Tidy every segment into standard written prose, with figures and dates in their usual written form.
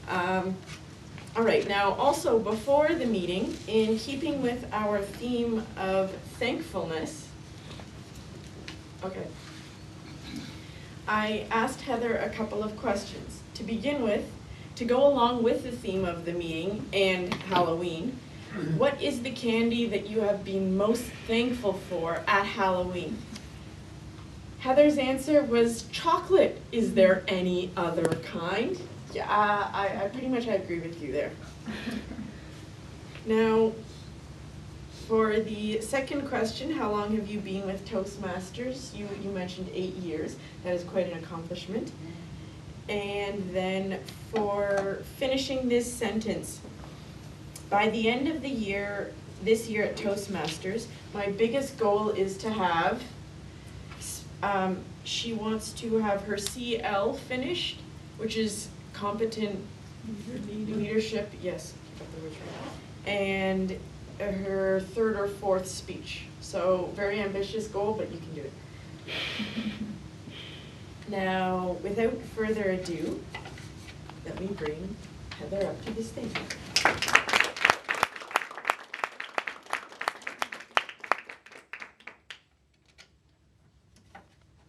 All right, now also before the meeting, in keeping with our theme of thankfulness, okay, I asked Heather a couple of questions. To begin with, to go along with the theme of the meeting and Halloween, what is the candy that you have been most thankful for at Halloween? Heather's answer was chocolate. Is there any other kind? Yeah, I pretty much agree with you there. Now, for the second question, how long have you been with Toastmasters? You mentioned 8 years. That is quite an accomplishment. And then for finishing this sentence, by the end of the year, this year at Toastmasters, my biggest goal is to have, she wants to have her CL finished, which is competent leadership, yes, and her 3rd or 4th speech. So very ambitious goal, but you can do it. Now, without further ado, let me bring Heather up to the stage.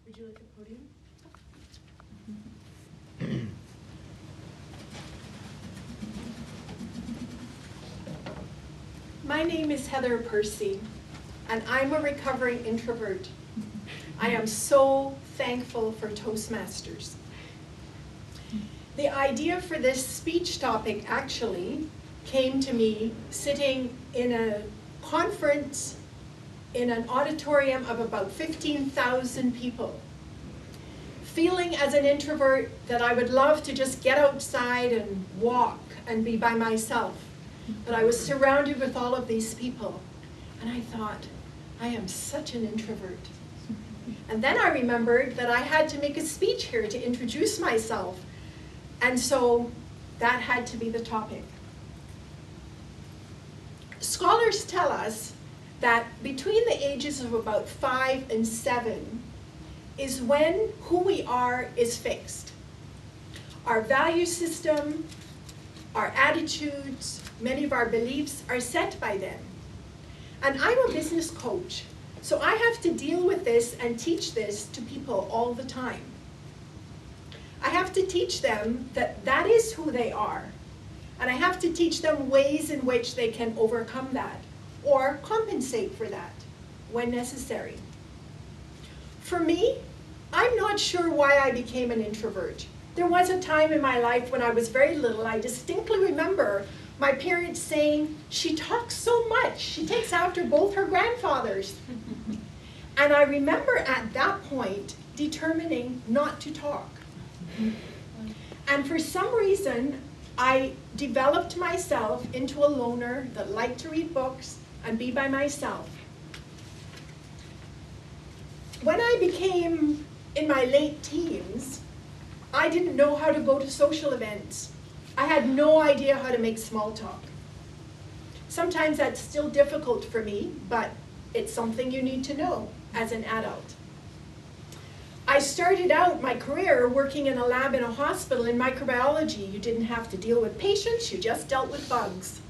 Would you like the podium? My name is Heather Percy, and I'm a recovering introvert. I am so thankful for Toastmasters. The idea for this speech topic actually came to me sitting in a conference in an auditorium of about 15,000 people, feeling as an introvert that I would love to just get outside and walk and be by myself. But I was surrounded with all of these people, and I thought, I am such an introvert. And then I remembered that I had to make a speech here to introduce myself, and so that had to be the topic. Scholars tell us that between the ages of about 5 and 7 is when who we are is fixed. Our value system, our attitudes, many of our beliefs are set by them. And I'm a business coach, so I have to deal with this and teach this to people all the time. I have to teach them that that is who they are. And I have to teach them ways in which they can overcome that or compensate for that when necessary. For me, I'm not sure why I became an introvert. There was a time in my life when I was very little. I distinctly remember my parents saying, she talks so much. She takes after both her grandfathers. And I remember at that point determining not to talk. And for some reason, I developed myself into a loner that liked to read books and be by myself. When I became in my late teens, I didn't know how to go to social events. I had no idea how to make small talk. Sometimes that's still difficult for me, but it's something you need to know as an adult. I started out my career working in a lab in a hospital in microbiology. You didn't have to deal with patients, you just dealt with bugs.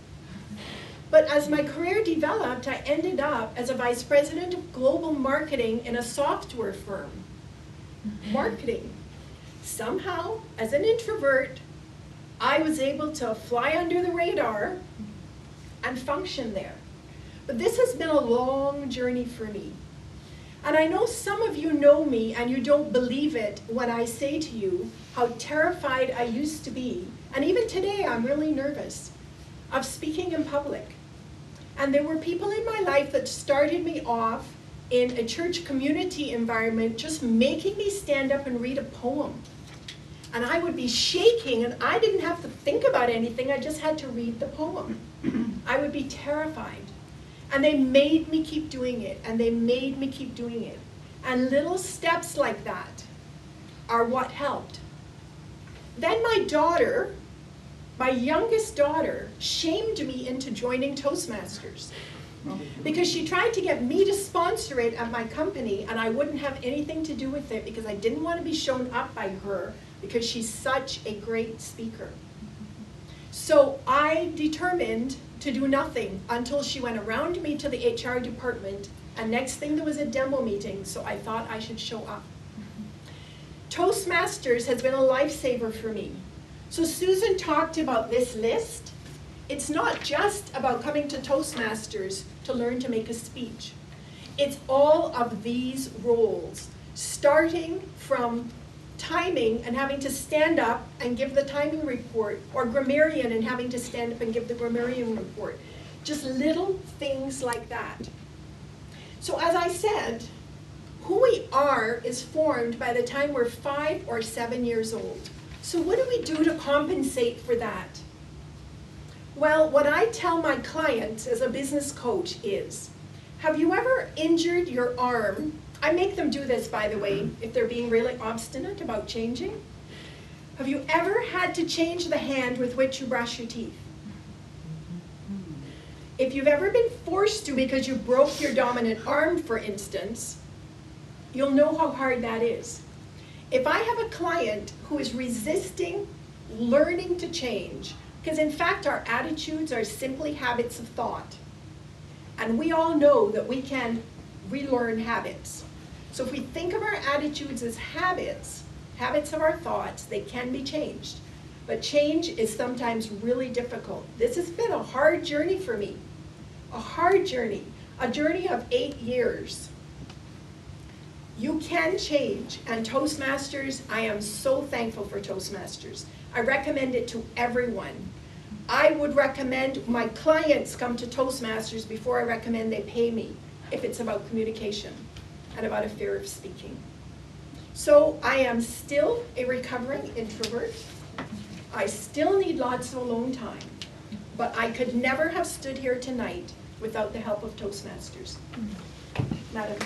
But as my career developed, I ended up as a vice president of global marketing in a software firm. Marketing. Somehow, as an introvert, I was able to fly under the radar and function there. But this has been a long journey for me. And I know some of you know me and you don't believe it when I say to you how terrified I used to be, and even today I'm really nervous, of speaking in public. And there were people in my life that started me off in a church community environment just making me stand up and read a poem. And I would be shaking, and I didn't have to think about anything, I just had to read the poem. I would be terrified. And they made me keep doing it, and they made me keep doing it. And little steps like that are what helped. Then my daughter, my youngest daughter, shamed me into joining Toastmasters. Because she tried to get me to sponsor it at my company, and I wouldn't have anything to do with it because I didn't want to be shown up by her because she's such a great speaker. So I determined to do nothing until she went around me to the HR department, and next thing there was a demo meeting, so I thought I should show up. Toastmasters has been a lifesaver for me. So Susan talked about this list. It's not just about coming to Toastmasters to learn to make a speech. It's all of these roles, starting from timing and having to stand up and give the timing report, or grammarian and having to stand up and give the grammarian report. Just little things like that. So as I said, who we are is formed by the time we're 5 or 7 years old. So what do we do to compensate for that? Well, what I tell my clients as a business coach is, have you ever injured your arm? I make them do this, by the way, if they're being really obstinate about changing. Have you ever had to change the hand with which you brush your teeth? If you've ever been forced to because you broke your dominant arm, for instance, you'll know how hard that is. If I have a client who is resisting learning to change, because in fact our attitudes are simply habits of thought, and we all know that we can relearn habits. So if we think of our attitudes as habits, habits of our thoughts, they can be changed. But change is sometimes really difficult. This has been a hard journey for me, a hard journey, a journey of 8 years. You can change, and Toastmasters, I am so thankful for Toastmasters. I recommend it to everyone. I would recommend my clients come to Toastmasters before I recommend they pay me, if it's about communication and about a fear of speaking. So I am still a recovering introvert. I still need lots of alone time, but I could never have stood here tonight without the help of Toastmasters. Madam.